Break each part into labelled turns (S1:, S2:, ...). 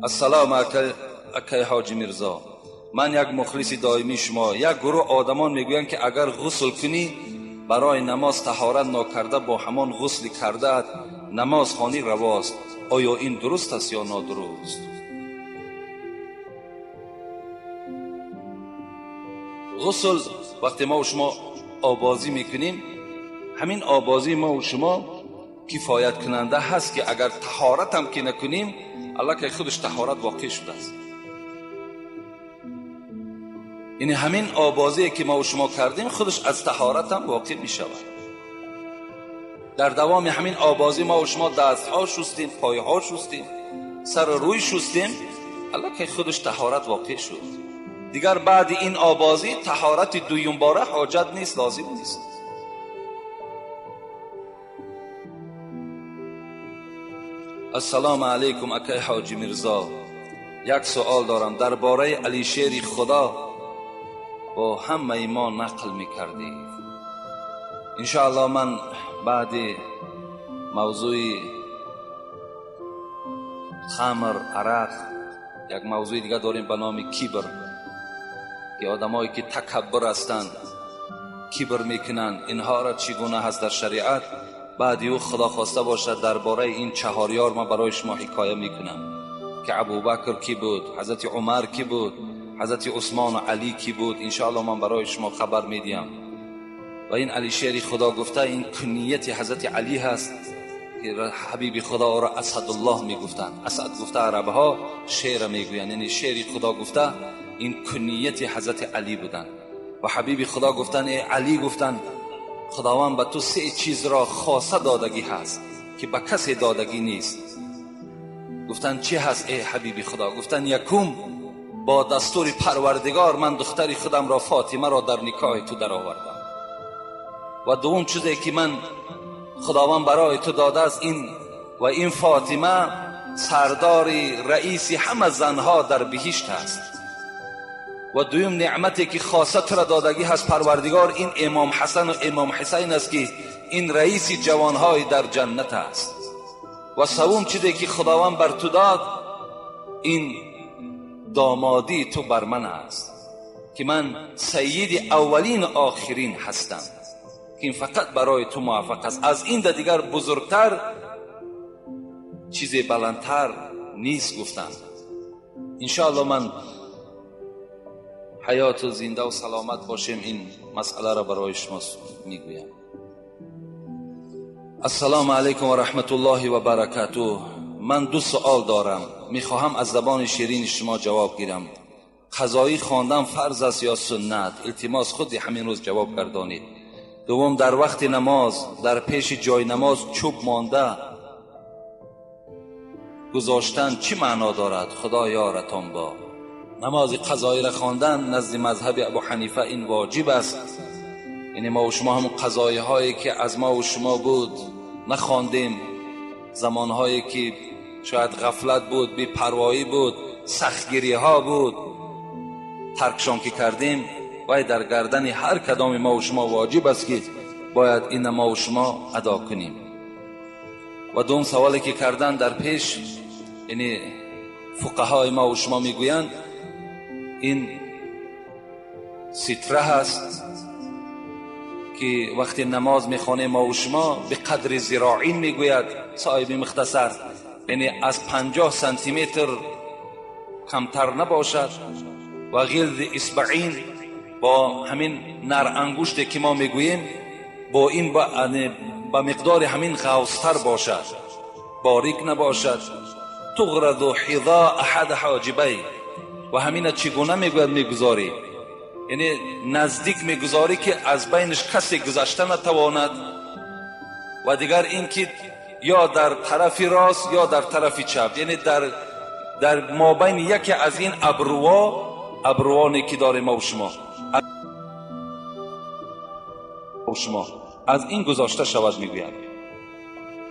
S1: السلام اکای حاجی میرزا، من یک مخلص دائمی شما. یک گروه آدمان میگویند که اگر غسل کنی برای نماز طهارت ناکرده با همان غسل کرده نماز خوانی رواست. آیا این درست است یا نادرست؟ غسل وقتی ما و شما آبازی میکنیم، همین آبازی ما و شما کفایت کننده هست که اگر طهارت هم که نکنیم الله که خودش طهارت واقع شده است. یعنی همین آبازی که ما و شما کردیم خودش از طهارت هم واقع می شود. در دوام همین آبازی ما و شما دست ها شستیم، پای ها شستیم، سر روی شستیم، الله که خودش طهارت واقع شد. دیگر بعد این آبازی طهارت دویم باره حاجت نیست، لازم نیست. السلام علیکم اکای حاجی میرزا، یک سوال دارم. درباره علی شیر خدا با همه ما نقل میکردی. انشاءالله من بعد موضوع خمر، عرق، یک موضوع دیگه داریم به نام کبر، که آدمایی که تکبر هستند، کبر میکنند، اینها را چگونه هست در شریعت بعد او خدا خواسته باشد درباره این چهاریار ما برای شما حکایه میکنم که ابوبکر کی بود، حضرت عمر کی بود، حضرت عثمان و علی کی بود. انشاءالله من برای شما خبر میدیم. و این علی شیر خدا گفته این کنیت حضرت علی هست که حبیب خدا را اسدالله میگفتند. اسد گفته عربها، شیر میگویند، یعنی شیر خدا گفته این کنیت حضرت علی بودند. و حبیب خدا گفتن ای علی، گفتن خداوند به تو 3 چیز را خاصه دادگی هست که به کسی دادگی نیست. گفتن چی هست ای حبیب خدا؟ گفتن یکم با دستور پروردگار من دختری خودم را فاطمه را در نکاح تو در آوردم. و دوم چیزی که من خداوند برای تو داده است این فاطمه سردار رئیس همه زنها در بهشت است. و دویم نعمتی که خاصه تو را دادگی هست پروردگار، این امام حسن و امام حسین است که این رئیس جوانهای در جنت است. و سوم چیزی که خداوند بر تو داد این دامادی تو بر من است که من سید اولین و آخرین هستم، که این فقط برای تو موفق است. از این دیگر بزرگتر چیز بلندتر نیست. گفتن انشاءالله من حیات و زنده و سلامت باشیم این مسئله را برای شما میگویم. السلام علیکم و رحمت الله و برکاته. من 2 سوال دارم، میخواهم از زبان شیرین شما جواب گیرم. قضایی خواندن فرض است یا سنت؟ التماس خود همین روز جواب گردانید. دوم، در وقت نماز در پیش جای نماز چوب مانده گذاشتن چی معنا دارد؟ خدا یارتان با. نماز قضایی را خواندن نزد مذهب ابو حنیفه این واجب است. یعنی ما و شما هم قضایی هایی که از ما و شما بود نخواندیم، زمان هایی که شاید غفلت بود، بی پروایی بود، سختگیری ها بود، ترکشان که کردیم، باید در گردن هر کدام ما و شما واجب است که باید این ما و شما ادا کنیم. و دوم سوالی که کردن در پیش، یعنی فقهای ما و شما میگویند این ستره هست که وقتی نماز میخوانیم ما و شما به قدر ذراعین میگوید صاحب مختصر، یعنی از 50 سانتی متر کمتر نباشد. و غلظ اصبعین با همین نر انگشتی که ما میگوییم با این با مقدار همین غوصتر باشد، باریک نباشد. تغرد حذاء احد حاجبی. و همین چگونه میگوید میگذاری؟ یعنی نزدیک میگذاری که از بینش کسی گذشته نتواند. و دیگر این که یا در طرف راست یا در طرف چپ، یعنی در مابین یکی از این ابروانی که داره ما و شما از این گذاشته شود میگوید.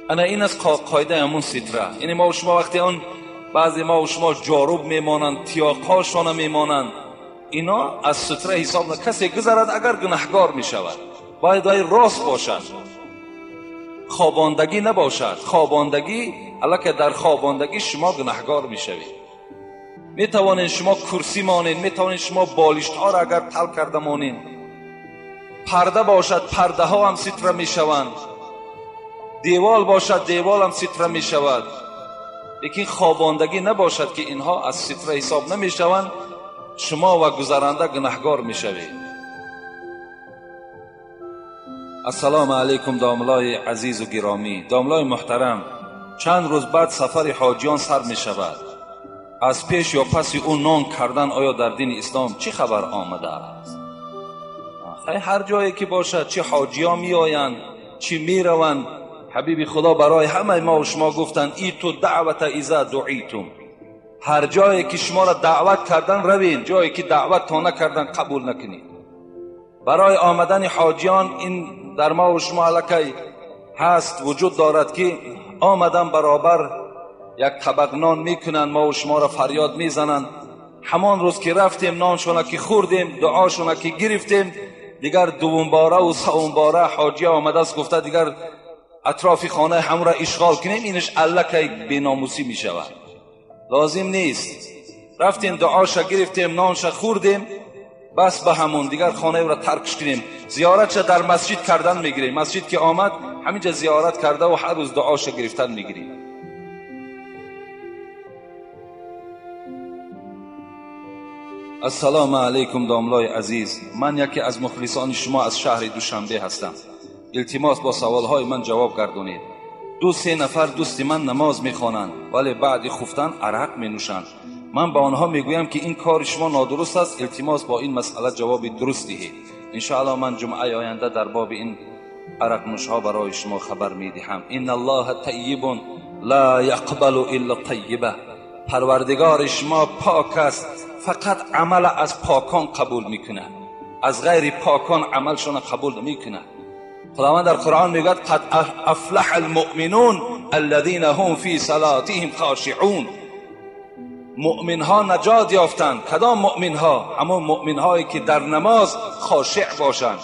S1: انا این از قاعده همون ستره. یعنی ما و شما وقتی اون بعضی ما و شما جاروب میمانند، تیاقاشان میمانند، اینا از ستره حساب نه. کسی گذرد اگر گناهگار میشود، باید راست باشد. خواباندگی نباشد. خواباندگی البته در خواباندگی شما گناهگار میشوید. میتوانید شما کرسی مانید، میتوانید شما بالشت ها را اگر تل کرده مانید، پرده باشد پرده ها هم ستره میشوند، دیوال باشد دیوال هم ستره میشود، لیکن خواباندگی نباشد که اینها از ستره حساب نمیشوند. شما و گذرانده گناهگار میشوید. السلام علیکم داملای عزیز و گرامی، داملای محترم، چند روز بعد سفر حاجیان سر می شود. از پیش یا پس اون نان کردن آیا در دین اسلام چی خبر آمده است؟ هر جایی که باشد، چه حاجیان می آیند چی می روند، حبیب خدا برای همه ما و شما گفتن ایتو دعوت اذا دعیتم. هر جایی که شما را دعوت کردن روین، جایی که دعوت تا نکردن قبول نکنید. برای آمدن حاجیان این در ما و شما الکی هست، وجود دارد که آمدن برابر یک طبق نان میکنن، ما و شما را فریاد میزنن. همان روز که رفتیم نانشون که خوردیم، دعاشون که گرفتیم، دیگر دوم باره و سوم باره حاجی آمده است گفته دیگر اطراف خانه هم را اشغال کنیم، اینش الکی بیناموسی میشود. لازم نیست. رفتیم دعاش گرفتیم، نانش خوردیم، بس به همون دیگر خانه را ترکش کنیم. زیارتش در مسجد کردن میگیریم، مسجد که آمد همینجا زیارت کرده و هر روز دعاش گرفتن میگیریم. السلام علیکم داملای عزیز، من یکی از مخلصان شما از شهر دوشنبه هستم. التماس با سوالهای من جواب گردونید. 2-3 نفر دوست من نماز میخوانند ولی بعد خفتن عرق مینوشند. من به آنها میگویم که این کار شما نادرست است. التماس با این مسئله جواب درست دهید. ان شاء الله من جمعه آینده در باب این عرق نوش ها برای شما خبر میدهم. ان الله طیب لا یقبل الا طیبه. پروردگار شما پاک است، فقط عمل از پاکان قبول میکنه، از غیر پاکان عملشون قبول نمیکنه. خداوند در قرآن میگه قد افلح المؤمنون الذين هم في صلاتهم خاشعون. مؤمن ها نجات یافتند. کدام مؤمن ها؟ همون مؤمن هایی که در نماز خاشع باشند،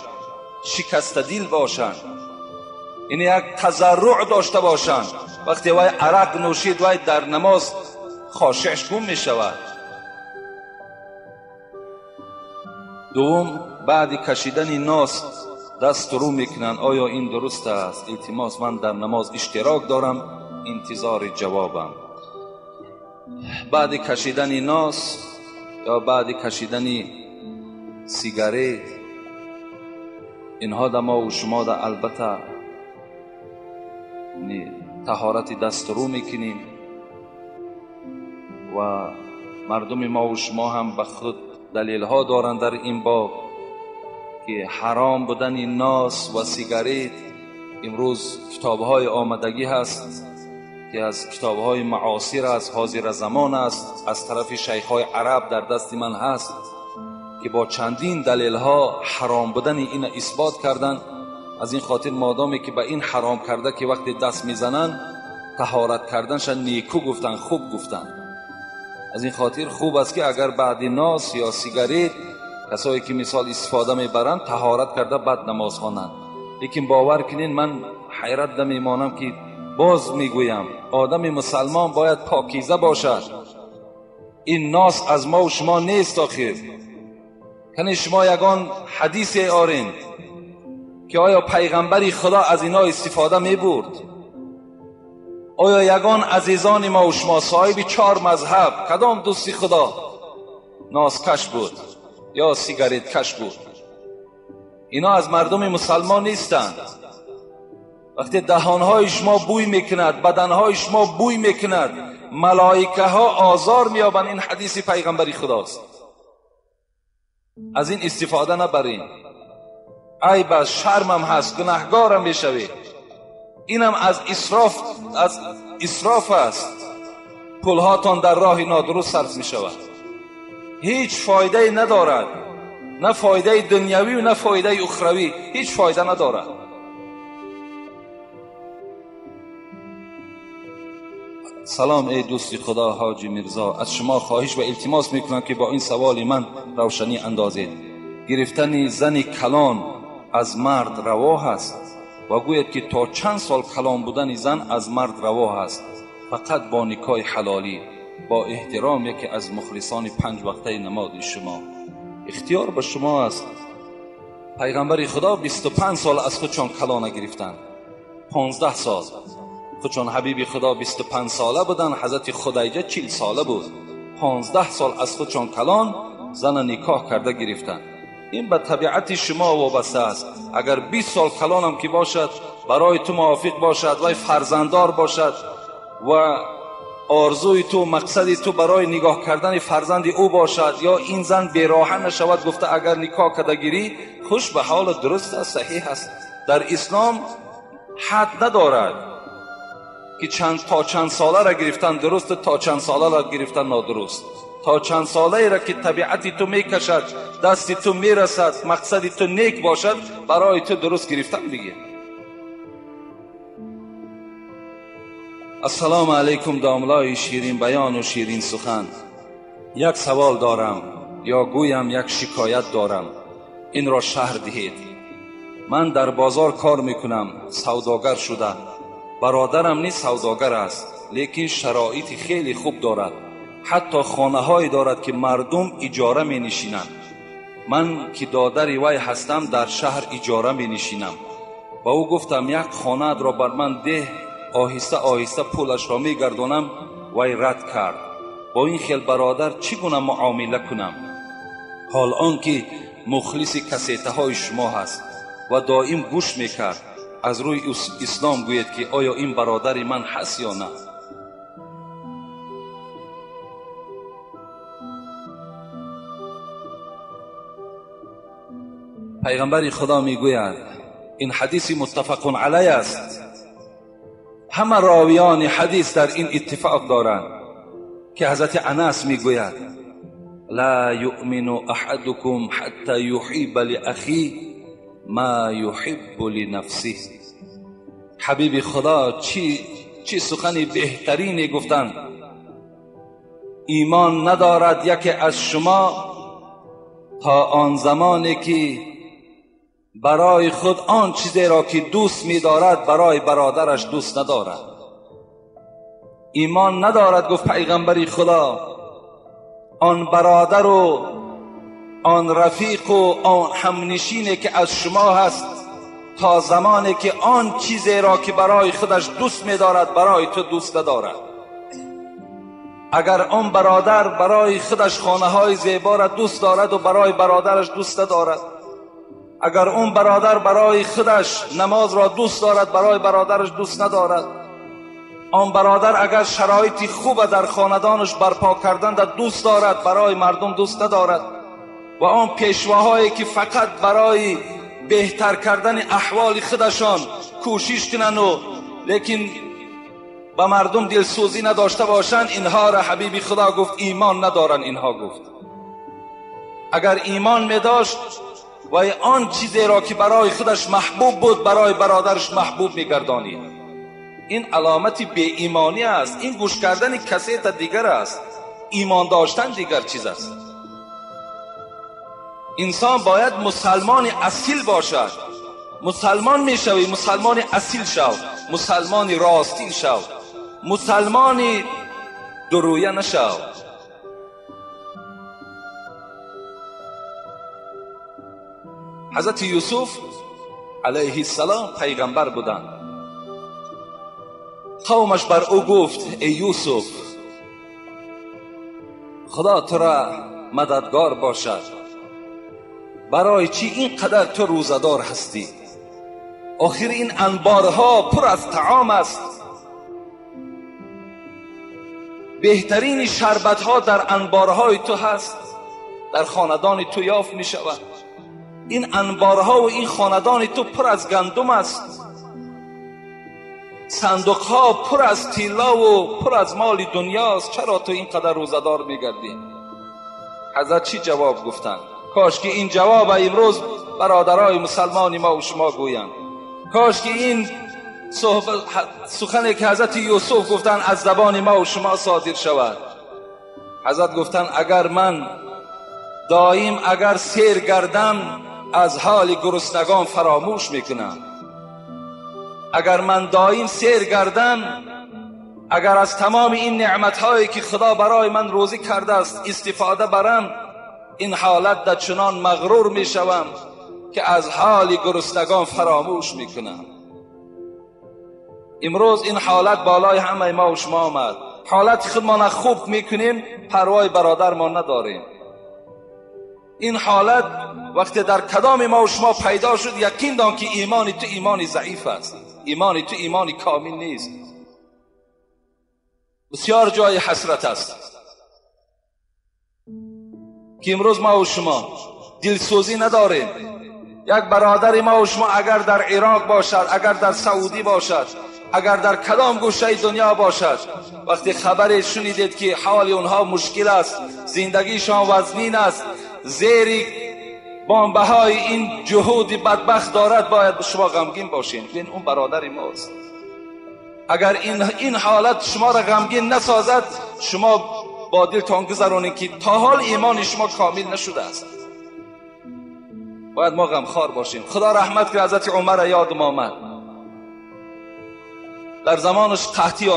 S1: شکسته دل باشند، یعنی یک تضرع داشته باشند. وقتی وای عرق نوشید وای در نماز خاشعش گم میشود. دوم، بعد کشیدن ناس دست رو میکنن، آیا این درست است؟ التماس من در نماز اشتراک دارم، انتظار جوابم. بعد کشیدن ناس یا بعد کشیدن سیگارت، اینها در ما و شما در البته طهارت دست رو میکنیم و مردم ما و شما هم به خود دلیل ها دارند در این باب که حرام بودن ناس و سیگارت. امروز کتاب های آمدگی هست که از کتاب های معاصر از حاضر زمان است، از طرف شیخ های عرب در دست من هست که با چندین دلیل ها حرام بودن این اثبات کردن. از این خاطر مادامی که به این حرام کرده که وقتی دست میزنن طهارت کردنش نیکو گفتن، خوب گفتن. از این خاطر خوب است که اگر بعد ناس یا سیگارت کسایی که مثال استفاده میبرند طهارت کرده بعد نماز خوانند. لیکن باور کنین من حیرت میمانم که باز میگویم آدم مسلمان باید پاکیزه باشد. این ناس از ما و شما نیست. آخر کنی شما یگان حدیث آرین که آیا پیغمبری خدا از اینا استفاده میبرد؟ آیا یگان عزیزان ما و شما صاحب 4 مذهب کدام دوستی خدا ناس کش بود یا سیگارت کش بود؟ اینا از مردم مسلمان نیستند. وقتی دهانهای شما بوی میکند، بدنهای شما بوی میکند، ملائکه ها آزار میابند. این حدیث پیغمبری خداست. از این استفاده نبرین. ای بس شرمم هست، گناهگارم میشوی. اینم از اسراف است. پولهاتان در راه نادرست صرف میشود، هیچ فایده ندارد، نه فایده دنیوی و نه فایده اخروی، هیچ فایده ندارد. سلام ای دوست خدا حاجی میرزا، از شما خواهش و التماس میکنم که با این سوال من روشنی اندازید. گرفتن زن کلان از مرد روا است؟ و گوید که تا چند سال کلام بودن زن از مرد روا است، فقط با نکاح حلالی. با احترام یکی از مخلصان 5 وقته نماز شما، اختیار به شما است. پیغمبر خدا 25 سال از خودشان کلا نگرفتند، 15 سال. خودشان حبیب خدا 25 ساله بودن، حضرت خدیجه 40 ساله بود. 15 سال از خودشان کلان زن نکاح کرده گرفتند. این به طبیعت شما وابسته است. اگر 20 سال کلان هم که باشد، برای تو موافق باشد و فرزنددار باشد و آرزوی تو، مقصد تو برای نگاه کردن فرزند او باشد، یا این زن بیراهه نشود، گفته اگر نکاح کرده گیری، خوش به حال، درست است، صحیح است. در اسلام حد ندارد که تا چند ساله را گرفتن درست، تا چند ساله را گرفتن نادرست. تا چند ساله را که طبیعت تو میکشد، دست تو میرسد، مقصد تو نیک باشد، برای تو درست گرفتن بگیر. السلام علیکم داملای شیرین بیان و شیرین سخن. یک سوال دارم، یا گویم یک شکایت دارم، این را شرح دهید. من در بازار کار میکنم، سوداگر شده. برادرم نیز سوداگر است، لیکن شرایط خیلی خوب دارد. حتی خانه هایی دارد که مردم اجاره می نشینند. من که دادر وی هستم، در شهر اجاره می نشینم. با او گفتم یک خانه را بر من ده، آهسته آهسته پولش را می گردانم. وی رد کرد. با این خیل برادر چگونه معامله کنم؟ حال آنکه مخلص کسیته های شما هست و دائم گوش می کرد، از روی اسلام گوید که آیا این برادر من هست یا نه. پیغمبر خدا می گوید، این حدیث متفق علیه است، همه راویان حدیث در این اتفاق دارند، که حضرت انس می گوید لا یؤمن احدکم حتی یحب لاخیه ما یحب لنفسه. حبیب خدا چی سخنی بهترینی گفتند. ایمان ندارد یکی از شما تا آن زمانی که برای خود آن چیزی را که دوست می دارد برای برادرش دوست ندارد. ایمان ندارد، گفت پیغمبر خدا، آن برادر و آن رفیق و آن همنشینی که از شما هست تا زمانی که آن چیزی را که برای خودش دوست می دارد برای تو دوست ندارد. اگر آن برادر برای خودش خانه های زیبا را دوست دارد و برای برادرش دوست ندارد، اگر اون برادر برای خودش نماز را دوست دارد برای برادرش دوست ندارد، آن برادر اگر شرایط خوب در خاندانش برپا کردن دوست دارد برای مردم دوست ندارد، و آن پیشواهایی که فقط برای بهتر کردن احوال خودشان کوشش کنن و لیکن به مردم دلسوزی نداشته باشند، اینها را حبیب خدا گفت ایمان ندارن. اینها گفت اگر ایمان می داشت و آن چیزی را که برای خودش محبوب بود برای برادرش محبوب می گردانید. این علامت بی ایمانی است. این گوش کردن کسی تا دیگر است، ایمان داشتن دیگر چیز است. انسان باید مسلمان اصیل باشد. مسلمان می شوی، مسلمان اصیل شو، مسلمان راستین شو، مسلمان درویه نشو. حضرت یوسف علیه السلام پیغمبر بودند. قومش بر او گفت ای یوسف، خدا تو را مددگار باشد، برای چی اینقدر تو روزدار هستی؟ آخر این انبارها پر از طعام است، بهترین شربتها در انبارهای تو هست، در خاندان تو یافت می شود. این انبارها و این خاندان تو پر از گندم است، صندوقها پر از طلا و پر از مال دنیاست، چرا تو اینقدر روزدار میگردی؟ حضرت چی جواب گفتند؟ کاش که این جواب امروز برادرای مسلمان ما و شما گویند. کاش که این سخنی که حضرت یوسف گفتند از زبان ما و شما صادر شود. حضرت گفتند اگر من دائم اگر سیر گردم از حال گرسنگان فراموش میکنم، اگر من دایم سیر گردم، اگر از تمام این نعمتهایی که خدا برای من روزی کرده است استفاده برم، این حالت در چنان مغرور می شوم که از حال گرسنگان فراموش می کنم. امروز این حالت بالای همه ما و شما آمد. حالت خودمان خوب می کنیم، پروای برادر ما نداریم. این حالت وقتی در کدام ما و شما پیدا شد، یقین دان که ایمانی تو ایمانی ضعیف است، ایمانی تو ایمانی کامل نیست. بسیار جای حسرت است که امروز ما و شما دلسوزی نداریم. یک برادر ما و شما اگر در عراق باشد، اگر در سعودی باشد، اگر در کدام گوشه دنیا باشد، وقتی خبری شنیدید که حال اونها مشکل است، زندگیشان وزنین است، زیر بانبهای این جهود بدبخت دارد، باید شما غمگین باشین. این اون برادر ماست. اگر این حالت شما را غمگین نسازد، شما با دلتان گذرانید که تا حال ایمان شما کامل نشده است. باید ما غمخوار باشیم. خدا رحمت کنه. حضرت عمر یادم آمد، در زمانش قحطی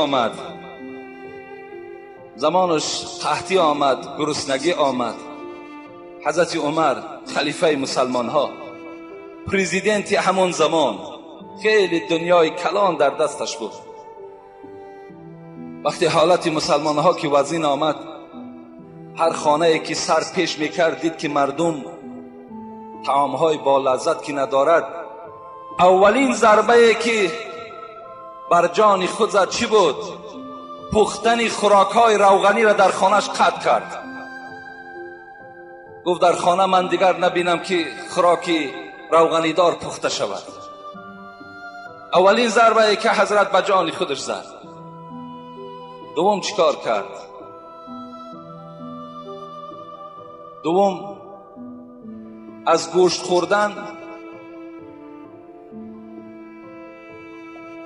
S1: آمد، گرسنگی آمد. حضرت عمر خلیفه مسلمان ها، پریزیدنت همون زمان، خیلی دنیای کلان در دستش بود. وقتی حالت مسلمان ها که وزین آمد، هر خانه که سر پیش میکرد دید که مردم طعام های با لذت که ندارد، اولین ضربه که بر جان خود زد چی بود؟ پختن خوراک های روغنی را در خانهش قطع کرد. گفت در خانه من دیگر نبینم که خوراکی روغنی دار پخته شود. اولین ضربه که حضرت به جان خودش زد. دوم چیکار کرد؟ دوم از گوشت خوردن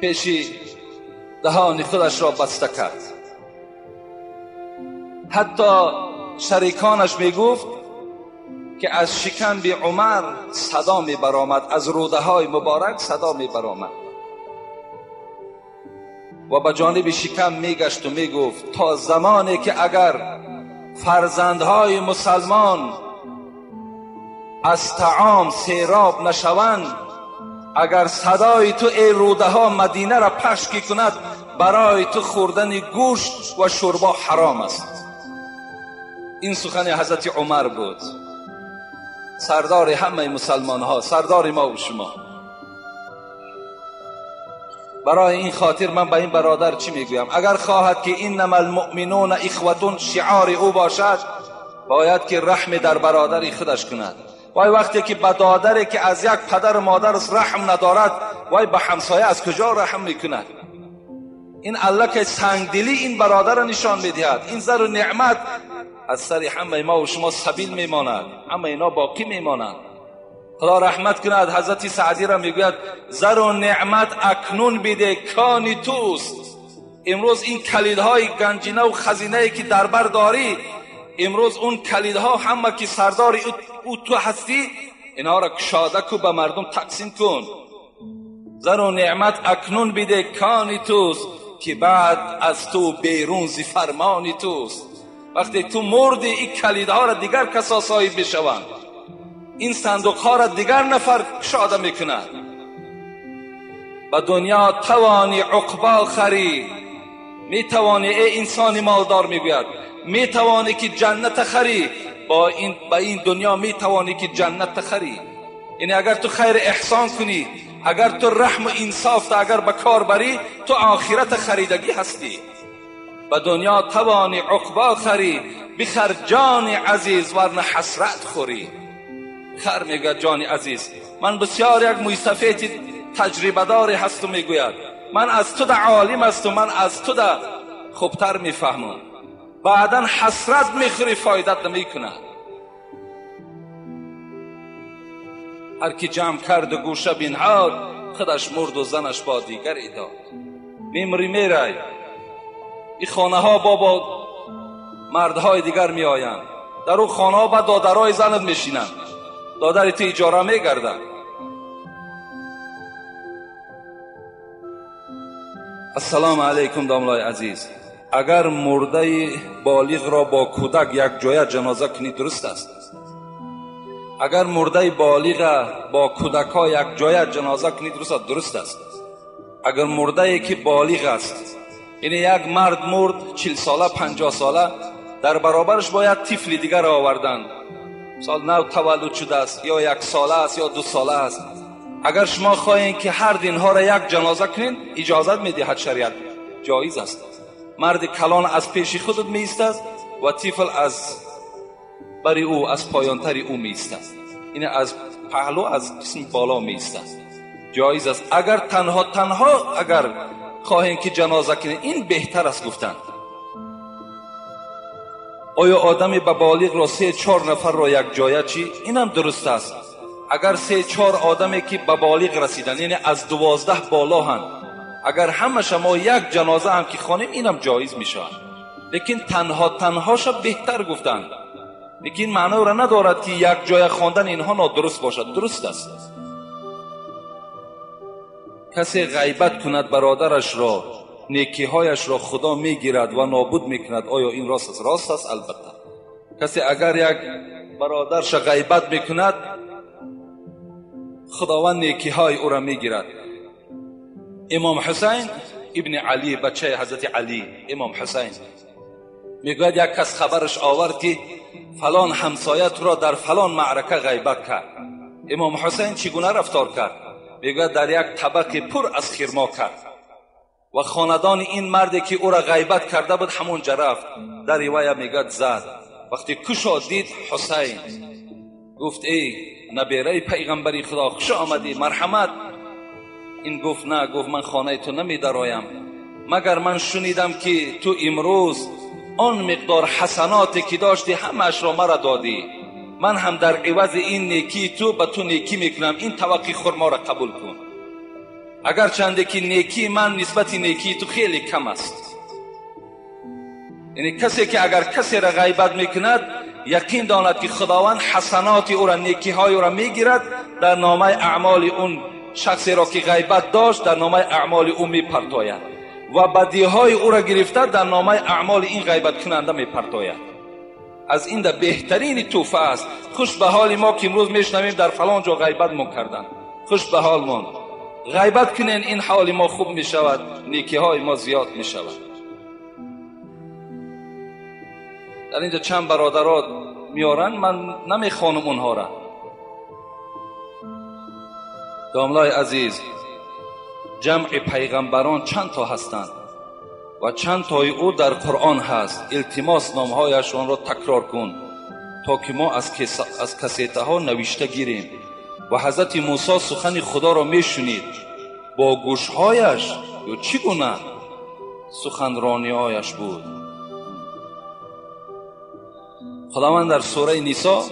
S1: پیشی دهان خودش را بسته کرد. حتی شریکانش میگفت که از شکم عمر صدا می برآمد، از روده های مبارک صدا می برآمد و به جانب شکم میگشت و میگفت تا زمانی که اگر فرزندهای مسلمان از طعام سیراب نشوند، اگر صدای تو ای روده ها مدینه را پخش کند، برای تو خوردن گوشت و شوربا حرام است. این سخن حضرت عمر بود، سردار همه مسلمان ها، سردار ما و شما. برای این خاطر من به این برادر چی میگویم؟ اگر خواهد که انما المؤمنون اخوة شعار او باشد، باید که رحم در برادری خودش کند. وای وقتی که به دادری که از یک پدر و مادر رحم ندارد، وای به همسایه از کجا رحم میکند؟ این الله که سنگدلی این برادر نشان میدهد. این زر و نعمت از سر همه ما و شما سبیل میماند، همه اینا باقی میماند. خدا رحمت کند. حضرت سعدی را میگوید زر و نعمت اکنون بده کانی توست. امروز این کلیدهای گنجینه و خزینه که در بر داری، امروز اون کلیدها همه که سردار او تو هستی، اینا را کشاده کو به مردم تقسیم کن. زر و نعمت اکنون بده کانی توست، که بعد از تو بیرون زی فرمانی توست. وقتی تو مردی این کلیدها را دیگر کسا صاحب بشوند، این صندوق ها را دیگر نفر کشاده میکنند. به دنیا توانی عقبا خری، میتوانی ای انسان مالدار میگوید میتوانی که جنت خری. با این دنیا میتوانی که جنت خری. یعنی اگر تو خیر احسان کنی، اگر تو رحم و انصاف تا اگر به کار بری، تو آخرت خریدگی هستی. به دنیا توانی عقبا خری، بخر جان عزیز ورنه حسرت خوری. خر میگه جان عزیز. من بسیار یک موسیقی تجربه داری هست و میگوید من از تو در عالم است و من از تو در خوبتر میفهمم. بعدا حسرت میخوری، فایدت نمیکنه. هر کی جمع کرد و گوشه بنهاد، خودش مرد و زنش با دیگری داد. میمری میره. این خانه ها با مردهای دیگر می آیند. در اون خانه ها با دادرهای زنت میشینند، دادر تو اجاره میگردن. السلام علیکم داملای عزیز. اگر مرده بالغ را با کودک یک جای جنازه کنی درست است؟ اگر مرده بالغ با کودک ها یک جای جنازه کنی درست است؟ اگر مرده که بالغ است، یعنی یک مرد مرد 40 ساله 50 ساله، در برابرش باید طفل دیگر آوردن، سال نو تولد شده است یا 1 ساله است یا 2 ساله است. اگر شما خواهید که هر اینها را یک جنازه کنین، اجازت میدهد شریعت، جایز است. مرد کلان از پیش خودت می ایستد و طفل از بری او، از پایانتری او می ایستد، این از پهلو از قسم بالا می ایستد، جایز است. اگر تنها اگر خواهید که جنازه کنین، این بهتر است گفتن. آیا آدمی به بالغ را 3-4 نفر را یک جایه چی؟ اینم درست است. اگر 3-4 آدمی که به بالغ رسیدن، یعنی از 12 بالا هم، اگر همه شما یک جنازه هم که خوانیم، اینم جایز می شود. لیکن تنهاش بهتر گفتن. لیکن معنی را ندارد که یک جای خواندن اینها نادرست باشد. درست است. کسی غیبت کند برادرش را، نیکی‌هایش را خدا میگیرد و نابود میکند. آیا این راست است؟ راست است البته. کسی اگر یک برادرش غیبت میکند، خداوند نیکی‌های او را میگیرد. امام حسین ابن علی، بچه حضرت علی، امام حسین میگوید یک کس خبرش آورد که فلان همسایت را در فلان معرکه غیبت کرد. امام حسین چگونه رفتار کرد؟ میگوید در یک طبق پر از خرما کرد و خاندان این مردی که او را غیبت کرده بود همونجا رفت، در روایه میگوید زد. وقتی کشا دید حسین، گفت ای نبیره پیغمبری خدا، خوش آمدی، مرحمت. این گفت نه، گفت من خانه تو نمی درایم مگر من شنیدم که تو امروز آن مقدار حسناتی که داشتی همش را مرا دادی، من هم در عوض این نیکی تو به تو نیکی میکنم، این توقی خرما را قبول کن. اگر چنده که نیکی من نسبت نیکی تو خیلی کم است. یعنی کسی که اگر کسی را غیبت میکند، یقین داند که خداوند حسنات او را، نیکی های او را میگیرد، در نامه اعمال اون شخصی را که غیبت داشت در نامه اعمال او میپرتاید و بدی های او را گرفته در نامه اعمال این غیبت کننده میپرتاید. از این بهترین توفه است. خوش به حال ما که امروز میشنویم در فلان جا غیبت ما کردن، خوش به حال ما. غیبت کنین، این حال ما خوب می شود، نیکی های ما زیاد می شود. در اینجا چند برادرات میارن، من نمیخوانم اونها را. داملای عزیز، جمع پیغمبران چند تا هستند و چند تای او در قرآن هست. التماس نامهایش آن را تکرار کن تا که ما از کسیته ها نوشته گیریم. و حضرت موسی سخن خدا را میشنید با گوشهایش، یا چگونه سخنرانی هایش بود. خداوند در سوره نساء،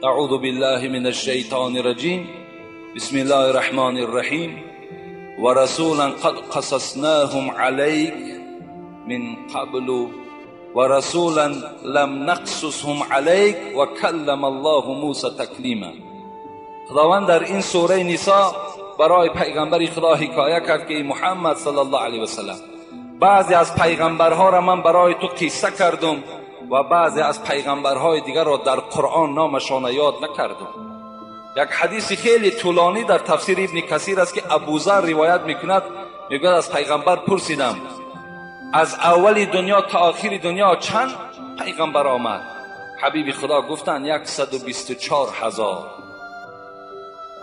S1: اعوذ بالله من الشیطان الرجیم، بسم الله الرحمن الرحیم، و رسولا قد قصصناهم علیک من قبل و رسولا لم نقصصهم علیک و کلم الله موسی تکلیما. خداوند در این سوره نساء برای پیغمبر خدا حکایه کرد که محمد صلی الله علیه و سلم، بعضی از پیغمبرها را من برای تو قصه کردم و بعضی از پیغمبرهای دیگر را در قرآن نامشان یاد نکردم. یک حدیث خیلی طولانی در تفسیر ابن کثیر است که ابوذر روایت میکند، میگوید از پیغمبر پرسیدم از اول دنیا تا آخر دنیا چند پیغمبر آمد؟ حبیب خدا گفتند 124,000.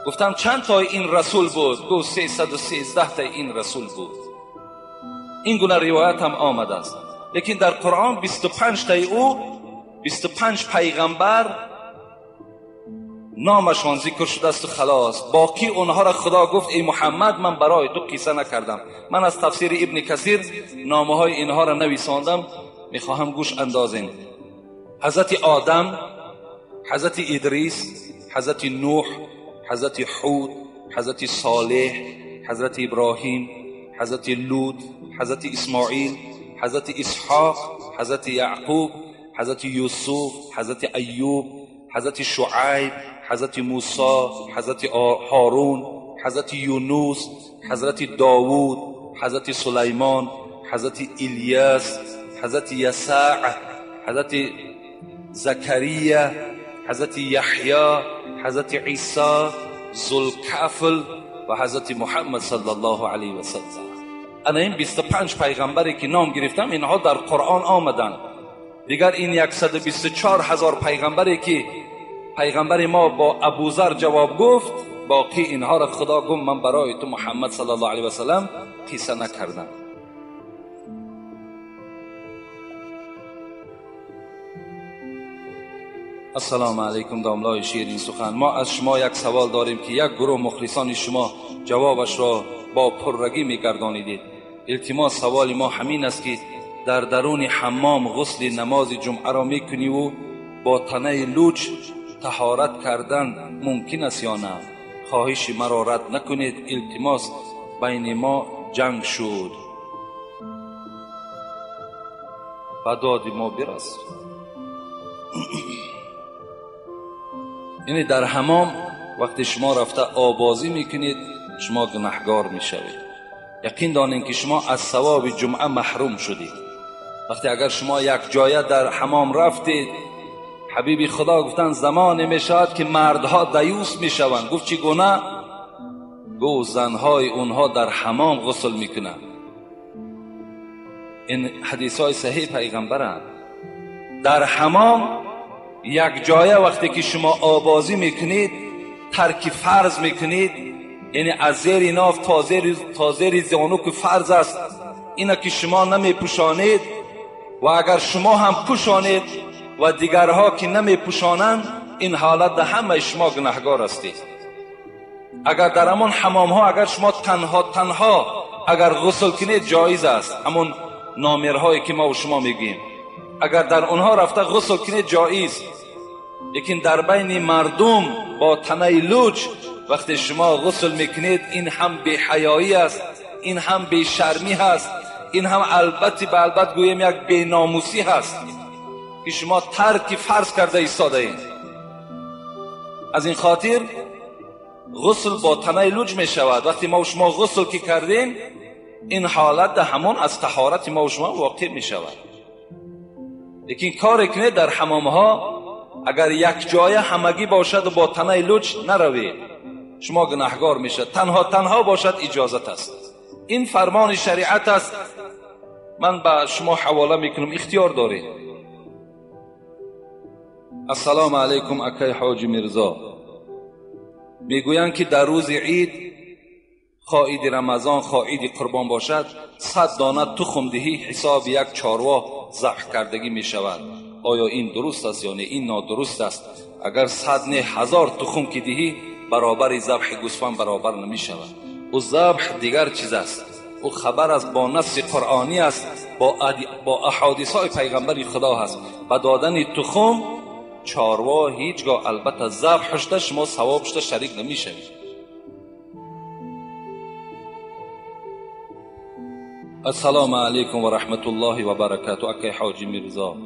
S1: گفتم چند تا این رسول بود؟ گفت 313 تا این رسول بود. این گونه روایت هم آمده است. لیکن در قرآن 25 تا او 25 پیغمبر نامشان ذکر شده است و خلاص. باقی اونها را خدا گفت ای محمد من برای تو قصه نکردم. من از تفسیر ابن کثیر نامه های اینها را نویساندم، میخواهم گوش اندازین. حضرت آدم، حضرت ادریس، حضرت نوح، حضرت هود، حضرت صالح، حضرت ابراهیم، حضرت لوط، حضرت اسماعیل، حضرت اسحاق، حضرت یعقوب، حضرت یوسف، حضرت ایوب، حضرت شعیب، حضرت موسی، حضرت هارون، حضرت یونس، حضرت داوود، حضرت سلیمان، حضرت الیاس، حضرت یسع، حضرت زکریا، حضرت یحیی، حضرت عیسی، ذوالکفل و حضرت محمد صلی الله علیه و سلم. انا این 25 پیغمبری که نام گرفتم اینها در قرآن آمدن. دیگر این 124,000 پیغمبری که پیغمبر ما با ابوذر جواب گفت، باقی اینها را خدا گفت من برای تو محمد صلی الله علیه و سلم قصه نکردم. السلام علیکم داملای شیرین سخن. ما از شما یک سوال داریم که یک گروه مخلصان شما جوابش را با پررگی میگردانیدید. التماس سوال ما همین است که در درون حمام غسل نماز جمعه را میکنی و با تنه لوچ طهارت کردن ممکن است یا نه؟ خواهش مرا رد نکنید. التماس بین ما جنگ شد و داد ما برس. یعنی در حمام وقتی شما رفته آبازی میکنید شما گناهگار میشوید. یقین دانید که شما از ثواب جمعه محروم شدید. وقتی اگر شما یک جایه در حمام رفتید، حبیب خدا گفتن زمانی میشود که مردها دیوس میشوند. گفت چی گونه؟ گفت زنهای اونها در حمام غسل میکنند. این حدیث های صحیح پیغمبرند. در حمام یک جایه وقتی که شما آبازی میکنید، ترک فرض میکنید، یعنی از زیر ناف تا زیر زانو که فرض است اینا که شما نمیپوشانید و اگر شما هم پوشانید و دیگرها که نمیپوشانند، این حالت در همه شما گناهگار هستید. اگر در همون حمام ها اگر شما تنها اگر غسل کنید جایز است، همون نامرهایی که ما و شما میگیم، اگر در اونها رفته غسل کنید جایز. لیکن در بین مردم با تنه لوچ وقتی شما غسل میکنید، این هم بی حیایی است، این هم بی شرمی هست، این هم البته به البته گویم یک بی ناموسی هست که شما ترک فرض کرده ایستاده اید. از این خاطر غسل با تنه لوچ می شود. وقتی ما و شما غسل که کردین، این حالت ده همون از طهارت ما و شما واقع می شود. لیکن کار کنید در حمام ها اگر یک جایه همگی باشد و با تنه لوچ نروید، شما گناهگار میشد. تنها باشد اجازت است. این فرمان شریعت است. من به شما حواله میکنم، اختیار دارید. السلام علیکم اکای حاجی میرزا. میگویند که در روز عید، خواهید رمضان خواهید قربان باشد، 100 دانه تخم دهی حساب یک چاروا ذبح کردگی میشود. آیا این درست است یا نه؟ این نادرست است. اگر 100 نه 1000 تخم که دهی برابر ذبح گوسفند برابر نمی شود. او ذبح دیگر چیز است. او خبر است با نص قرآنی است، با احادیث های پیغمبر خدا هست. با دادن تخم چاروا هیچگاه البته ذبحش ده شما ثوابش ده شریک نمی شوید. السلام علیکم و رحمت الله و برکاته. اکای حاجی میرزا،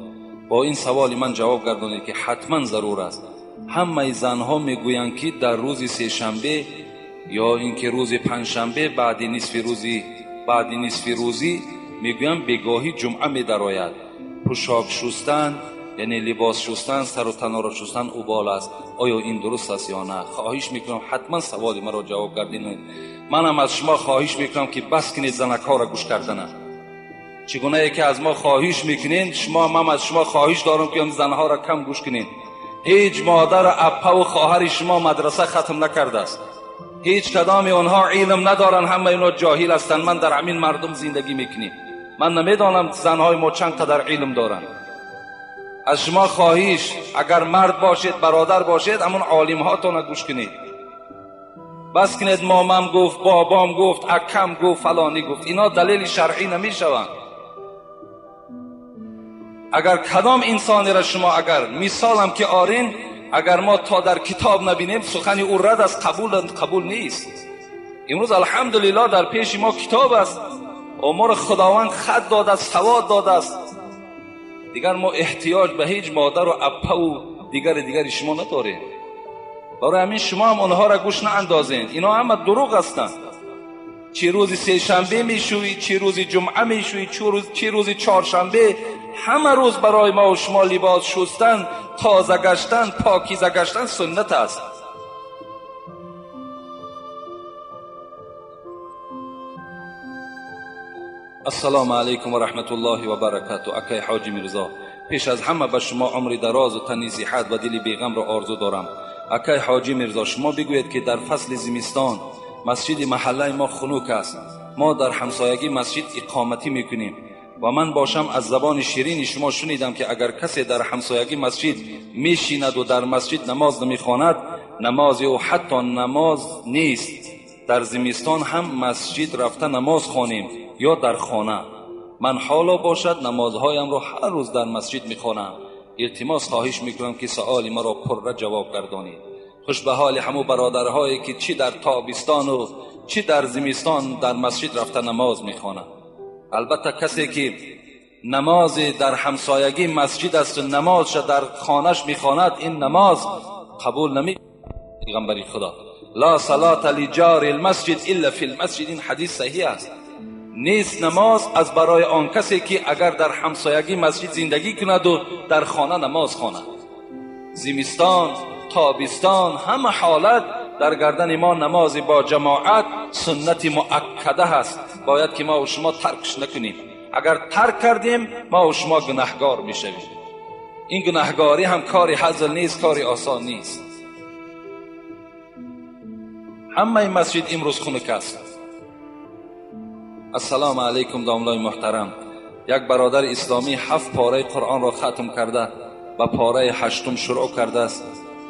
S1: با این سوال من جواب گردانید که حتما ضرور است. همه زنها میگویند که در روز سه شنبه یا اینکه روز پنجشنبه بعد نصف روزی میگویند بگاهی جمعه میدراید. پوشاک شستن یعنی لباس شستن، سر و تن را شستن اوبال است. آیا این درست است یا نه؟ خواهش میکنم حتما سوال مرا جواب گردید. منم از شما خواهش میکنم که بس کنید زنک ها را گوش کردن. چگونه ای که از ما خواهش میکنین، من از شما خواهش دارم که زنها را کم گوش کنین. هیچ مادر اپا و خواهر شما مدرسه ختم نکرده است. هیچ کدام آنها علم ندارن، همه اینا جاهل هستند. من در همین مردم زندگی میکنیم. من نمیدانم زنهای ما چند قدر علم دارن. از شما خواهش، اگر مرد باشید برادر باشید، همون عالم هاتون گوش کنید. بس کنید مامم گفت، بابام گفت، اکم گفت، فلانی گفت. اینا دلیل شرعی نمیشوند. اگر کدام انسانی را شما اگر مثالم که آرین، اگر ما تا در کتاب نبینیم سخن او رد از قبول نیست. امروز الحمدلله در پیش ما کتاب است، ما خداوند خط داده است، سواد داده است. دیگر ما احتیاج به هیچ مادر و اپا و دیگر شما نداریم. برای همین شما هم اونها را گوش ناندازین. اینا همه دروغ هستند. چه روز سه شنبه میشویی، چه روز جمعه میشویی، چه روز چهارشنبه. همه روز برای ما و شما لباس شستن، تازه گشتن، پاکیزه گشتن سنت است. السلام علیکم و رحمت الله و برکاته. اکای حاجی میرزا، پیش از همه به شما عمر دراز و تنی صحت و دل بیغم را آرزو دارم. اکای حاجی میرزا، شما بگویید که در فصل زمستان مسجد محله ما خنک است. ما در همسایگی مسجد اقامتی میکنیم و من باشم از زبان شیرین شما شنیدم که اگر کسی در همسایگی مسجد میشیند و در مسجد نماز نمیخواند، نماز او حتی نماز نیست. در زمستان هم مسجد رفته نماز خوانیم یا در خانه. من حالا باشد نمازهایم را هر روز در مسجد میخوانم. التماس خواهش میکنم که سؤال مرا پرره جواب گردانید. خوش به حال همو برادرهایی که چی در تابستان و چی در زمستان در مسجد رفته نماز میخوانند. البته کسی که نماز در همسایگی مسجد است و نمازش در خانهش میخواند، این نماز قبول نمی. پیغمبر خدا لا صلاة لجار المسجد الا فی المسجد، این حدیث صحیح است. نیست نماز از برای آن کسی که اگر در همسایگی مسجد زندگی کند و در خانه نماز خواند. زمستان، تابستان، همه حالت در گردن ما نماز با جماعت سنت مؤکده هست. باید که ما و شما ترکش نکنیم. اگر ترک کردیم ما و شما گناهگار میشویم. این گناهگاری هم کاری هزل نیست، کاری آسان نیست. همه این مسجد امروز خنک است. السلام علیکم داملای محترم. یک برادر اسلامی 7 پاره قرآن را ختم کرده، با پاره 8 شروع کرده است.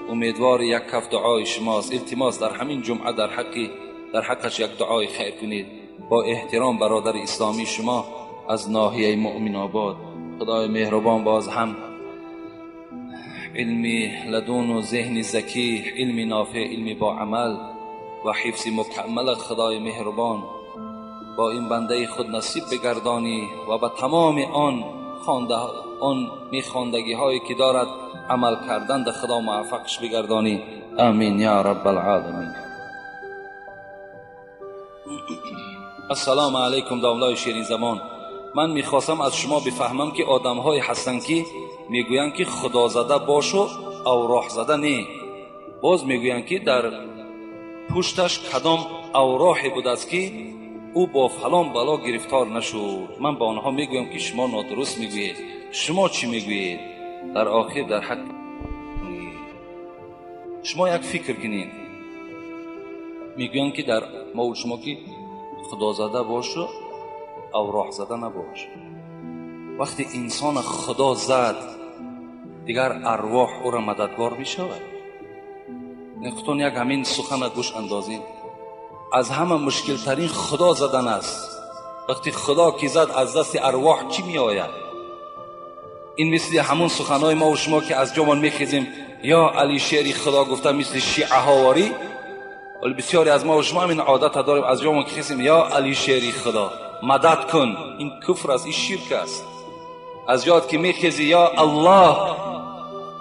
S1: امیدوار یک کف دعای شماست. التماس در همین جمعه در حقش یک دعای خیر کنید. با احترام برادر اسلامی شما از ناحیه مؤمن آباد. خدای مهربان باز هم علمی لدون و ذهن ذکی، علم نافع، علم با عمل و حفظ مکمل خدای مهربان با این بنده خود نصیب بگردانی و به تمام آن میخواندگی هایی که دارد عمل کردن در خدا موفقش بگردانی. آمین یا رب العالمین. السلام علیکم داملای شیرین زمان. من میخواستم از شما بفهمم که آدم های هستن که میگویند که خدا زده باشو او راه زده نه. باز میگویند که در پشتش کدام اوراحی بود است که او با فلان بلا گرفتار نشد. من با آنها میگویم که شما نادرست میگویید. شما چی میگویید؟ در آخر در حق شما یک فکر کنید. میگویم که در ما و شما که خدا زده باشه او راه زده نباشه. وقتی انسان خدا زد دیگر ارواح او را مددگار میشود. نقطون یک همین سخن گوش اندازین. از همه مشکل ترین خدا زدن است. وقتی خدا کی زد از دست ارواح چی می آید؟ این مثل همون سخنهای ما و شما که از جامون میخیزیم یا علی شعری خدا گفته مثل شیعه هاواری. ولی بسیاری از ما و شما همین عادت داریم از جامون که خیزیم یا علی شعری خدا مدد کن. این کفر است، این شرک است. از جات که میخیزی یا الله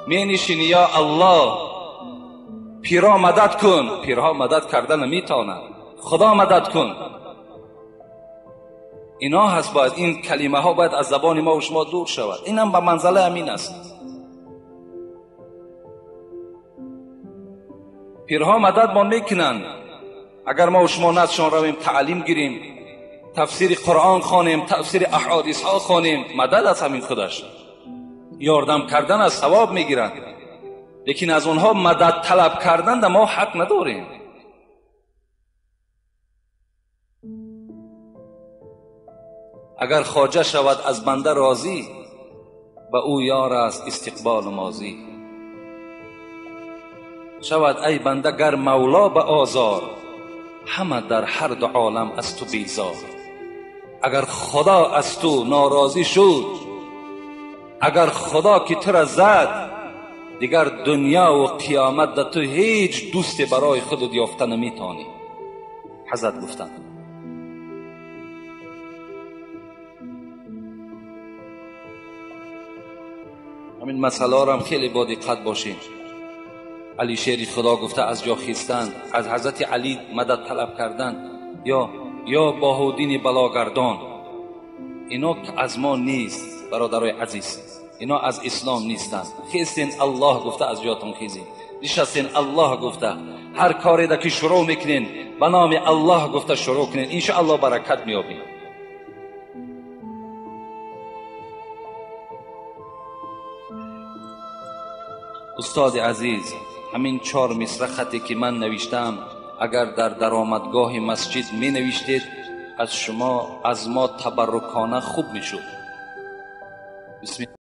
S1: می نشینی یا الله پیرا مدد کن. پیرها مدد کردن نمیتونند. خدا مدد کن. اینا هست. باید این کلمه ها باید از زبان ما و شما دور شود. این هم به منزله امین است. پیرها مدد ما میکنند. اگر ما و شما نزدشان رویم تعلیم گیریم، تفسیر قرآن خوانیم، تفسیر احادیث ها خوانیم، مدد از همین خودش یاردم کردن از ثواب میگیرند. لیکن از اونها مدد طلب کردن در ما حق نداریم. اگر خواجه شود از بنده راضی، به او یار است استقبال ماضی. شود ای بنده گر مولا به آزار، همه در هر دو عالم از تو بیزار. اگر خدا از تو ناراضی شد، اگر خدا که تو را زد، دیگر دنیا و قیامت در تو هیچ دوست برای خودت یافته نمیتانی. حضرت گفتند. همین مسئله را هم خیلی با دقت باشین. علی شعری خدا گفته از جا خیستن، از حضرت علی مدد طلب کردن یا یا باهودین بلاگردان، اینا که از ما نیست برادرای عزیز، اینا از اسلام نیستند. خیستین الله گفته از جاتون خیزین، نشستین الله گفته، هر کاری که شروع میکنین به نام الله گفته شروع کنین، انشاءالله برکت میابین. استاد عزیز، همین 4 مصرع خطی که من نوشتم اگر در درآمدگاه مسجد می نوشتید از ما تبرکانه خوب میشد. بسم